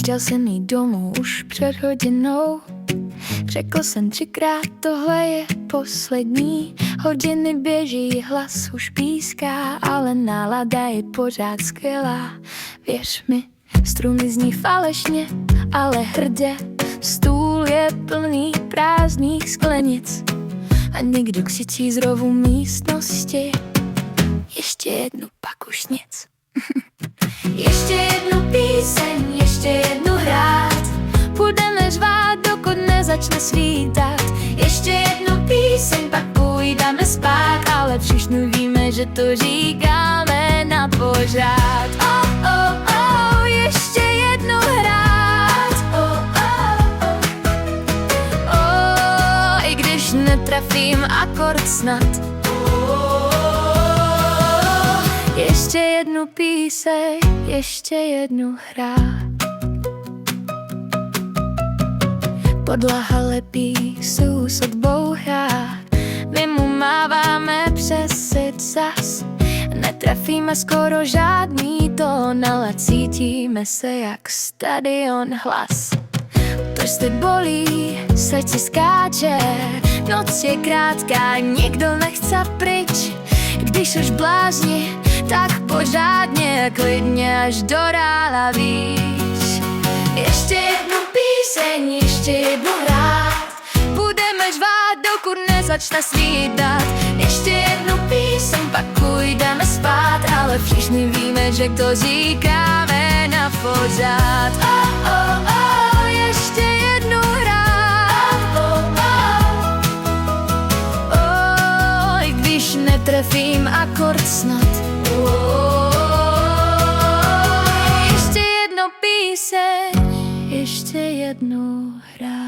chtěl jsem jít domů už před hodinou. Řekl jsem 3krát, tohle je poslední. Hodiny běží, hlas už píská, ale nálada je pořád skvělá. Věř mi, struny zní falešně, ale hrdě. Stůl je plný prázdných sklenic a někdo křičí z rovu místnosti: ještě jednu, pak už nic. Ještě jednu píseň, ještě jednu hrát. Budeme řvát, dokud nezačne svítat. Ještě jednu píseň, pak půjdeme spát, ale všichni víme, že to říkáme na pořád. Oh, oh, oh, ještě jednu hrát. Oh, oh, oh. Oh, i když netrafím akord snad. Ještě jednu píseň, ještě jednu hrát. Podlaha lepí, soused bouchá, my mu máváme přes sit zas. Netrafíme skoro žádný tón, ale cítíme se jak stadion hlas. Prsty bolí, srdce skáče, noc je krátká, nikdo nechce pryč. Když už blázni, tak pořádně, klidně až do rána, víš. Ještě jednu píseň, ještě jednu hrát. Budeme řvát, dokud nezačne svítat. Ještě jednu píseň, pak půjdeme spát, ale všichni víme, že to říkáme na pořád. Oh, oh, oh, ještě jednu hrát. Oh, oh, oh. Oh, i když netrefím akord snad. Ještě jednu píseň, ještě jednu hrát.